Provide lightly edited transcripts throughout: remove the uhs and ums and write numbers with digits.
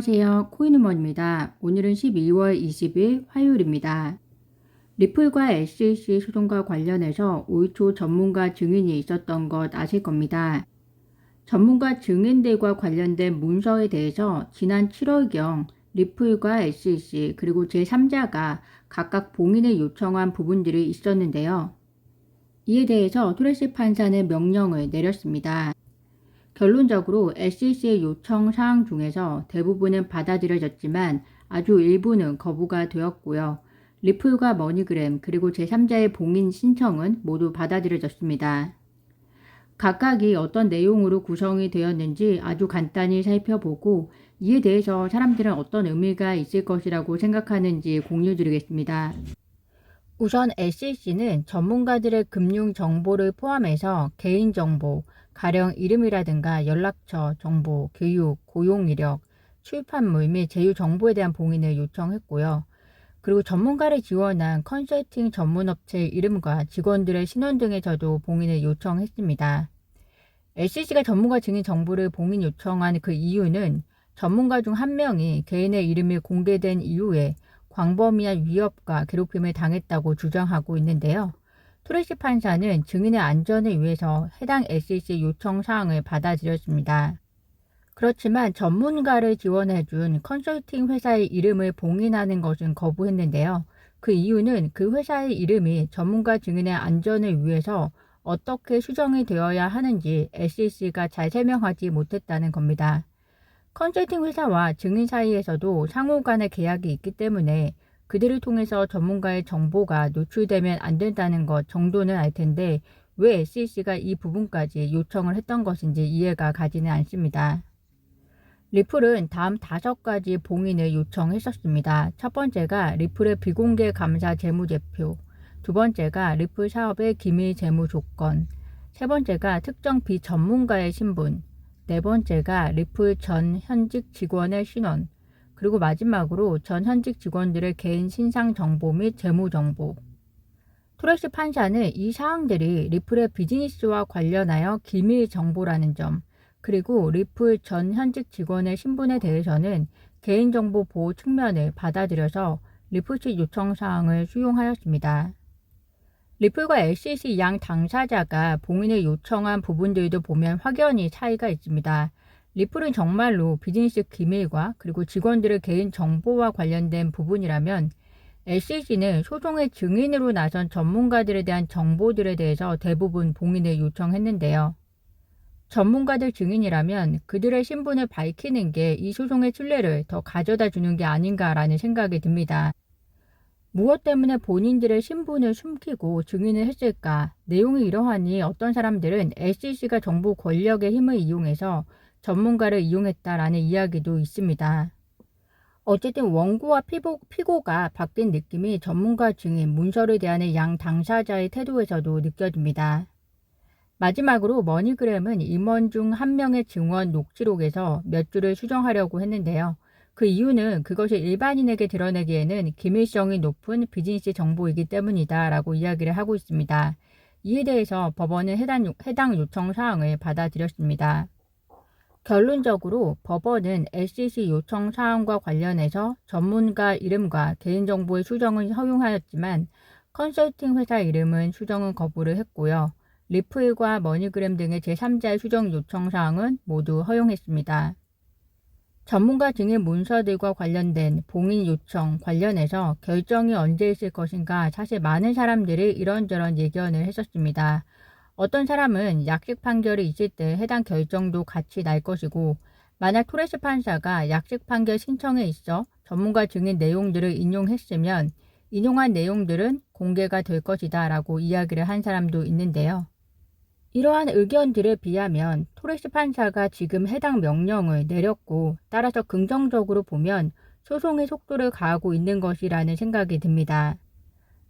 안녕하세요. 코인우먼입니다. 오늘은 12월 20일 화요일입니다. 리플과 SEC 소송과 관련해서 올 초 전문가 증인이 있었던 것 아실 겁니다. 전문가 증인들과 관련된 문서에 대해서 지난 7월경 리플과 SEC 그리고 제3자가 각각 봉인을 요청한 부분들이 있었는데요. 이에 대해서 토레스 판사는 명령을 내렸습니다. 결론적으로 SEC의 요청 사항 중에서 대부분은 받아들여졌지만 아주 일부는 거부가 되었고요. 리플과 머니그램 그리고 제3자의 봉인 신청은 모두 받아들여졌습니다. 각각이 어떤 내용으로 구성이 되었는지 아주 간단히 살펴보고 이에 대해서 사람들은 어떤 의미가 있을 것이라고 생각하는지 공유드리겠습니다. 우선 SEC는 전문가들의 금융 정보를 포함해서 개인정보, 가령 이름이라든가 연락처 정보, 교육, 고용 이력, 출판물 및 제휴 정보에 대한 봉인을 요청했고요. 그리고 전문가를 지원한 컨설팅 전문업체의 이름과 직원들의 신원 등에서도 봉인을 요청했습니다. SEC가 전문가 증인 정보를 봉인 요청한 그 이유는 전문가 중 한 명이 개인의 이름이 공개된 이후에 광범위한 위협과 괴롭힘을 당했다고 주장하고 있는데요. 토레스 판사는 증인의 안전을 위해서 해당 SEC 요청 사항을 받아들였습니다. 그렇지만 전문가를 지원해준 컨설팅 회사의 이름을 봉인하는 것은 거부했는데요. 그 이유는 그 회사의 이름이 전문가 증인의 안전을 위해서 어떻게 수정이 되어야 하는지 SEC가 잘 설명하지 못했다는 겁니다. 컨설팅 회사와 증인 사이에서도 상호 간의 계약이 있기 때문에 그들을 통해서 전문가의 정보가 노출되면 안 된다는 것 정도는 알 텐데 왜 SEC가 이 부분까지 요청을 했던 것인지 이해가 가지는 않습니다. 리플은 다음 5가지 봉인을 요청했었습니다. 첫 번째가 리플의 비공개 감사 재무제표, 두 번째가 리플 사업의 기밀 재무 조건, 세 번째가 특정 비전문가의 신분, 네 번째가 리플 전 현직 직원의 신원, 그리고 마지막으로 전 현직 직원들의 개인 신상 정보 및 재무 정보. 토레스 판사는 이 사항들이 리플의 비즈니스와 관련하여 기밀 정보라는 점, 그리고 리플 전 현직 직원의 신분에 대해서는 개인정보 보호 측면을 받아들여서 리플 측 요청 사항을 수용하였습니다. 리플과 SEC 양 당사자가 봉인을 요청한 부분들도 보면 확연히 차이가 있습니다. 리플은 정말로 비즈니스 기밀과 그리고 직원들의 개인 정보와 관련된 부분이라면 SEC는 소송의 증인으로 나선 전문가들에 대한 정보들에 대해서 대부분 봉인을 요청했는데요. 전문가들 증인이라면 그들의 신분을 밝히는 게 이 소송의 신뢰를 더 가져다 주는 게 아닌가라는 생각이 듭니다. 무엇 때문에 본인들의 신분을 숨기고 증인을 했을까? 내용이 이러하니 어떤 사람들은 SEC가 정부 권력의 힘을 이용해서 전문가를 이용했다라는 이야기도 있습니다. 어쨌든 원고와 피고가 바뀐 느낌이 전문가 증인, 문서를 대하는 양 당사자의 태도에서도 느껴집니다. 마지막으로 머니그램은 임원 중 한 명의 증언 녹취록에서 몇 줄을 수정하려고 했는데요. 그 이유는 그것이 일반인에게 드러내기에는 기밀성이 높은 비즈니스 정보이기 때문이다 라고 이야기를 하고 있습니다. 이에 대해서 법원은 해당 요청 사항을 받아들였습니다. 결론적으로 법원은 SEC 요청 사항과 관련해서 전문가 이름과 개인정보의 수정은 허용하였지만 컨설팅 회사 이름은 수정은 거부를 했고요. 리플과 머니그램 등의 제3자의 수정 요청 사항은 모두 허용했습니다. 전문가 증인 문서들과 관련된 봉인 요청 관련해서 결정이 언제 있을 것인가 사실 많은 사람들이 이런저런 예견을 했었습니다. 어떤 사람은 약식 판결이 있을 때 해당 결정도 같이 날 것이고 만약 토레스 판사가 약식 판결 신청에 있어 전문가 증인 내용들을 인용했으면 인용한 내용들은 공개가 될 것이다 라고 이야기를 한 사람도 있는데요. 이러한 의견들에 비하면 토레스 판사가 지금 해당 명령을 내렸고 따라서 긍정적으로 보면 소송의 속도를 가하고 있는 것이라는 생각이 듭니다.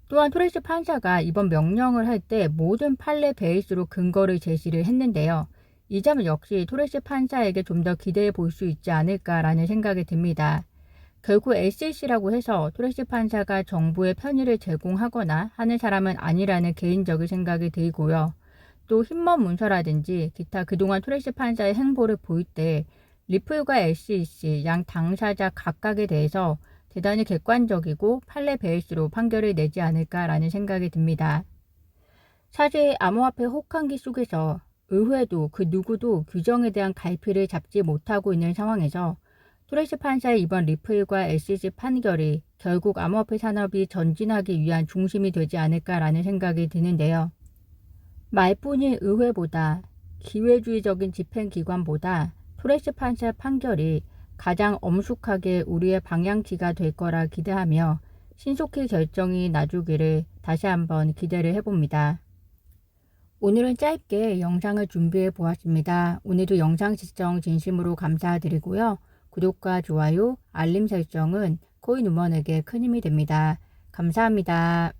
또한 토레스 판사가 이번 명령을 할 때 모든 판례 베이스로 근거를 제시를 했는데요. 이 점 역시 토레스 판사에게 좀 더 기대해 볼 수 있지 않을까라는 생각이 듭니다. 결국 SEC라고 해서 토레스 판사가 정부의 편의를 제공하거나 하는 사람은 아니라는 개인적인 생각이 들고요. 또 힘먼 문서라든지 기타 그동안 토레스 판사의 행보를 볼 때 리플과 SEC 양 당사자 각각에 대해서 대단히 객관적이고 판례 베이스로 판결을 내지 않을까라는 생각이 듭니다. 사죄의 암호화폐 혹한기 속에서 의회도 그 누구도 규정에 대한 갈피를 잡지 못하고 있는 상황에서 토레스 판사의 이번 리플과 SEC 판결이 결국 암호화폐 산업이 전진하기 위한 중심이 되지 않을까라는 생각이 드는데요. 말뿐인 의회보다 기회주의적인 집행기관보다 토레스 판사의 판결이 가장 엄숙하게 우리의 방향키가 될 거라 기대하며 신속히 결정이 나주기를 다시 한번 기대를 해봅니다. 오늘은 짧게 영상을 준비해 보았습니다. 오늘도 영상 시청 진심으로 감사드리고요. 구독과 좋아요, 알림 설정은 코인 우먼에게 큰 힘이 됩니다. 감사합니다.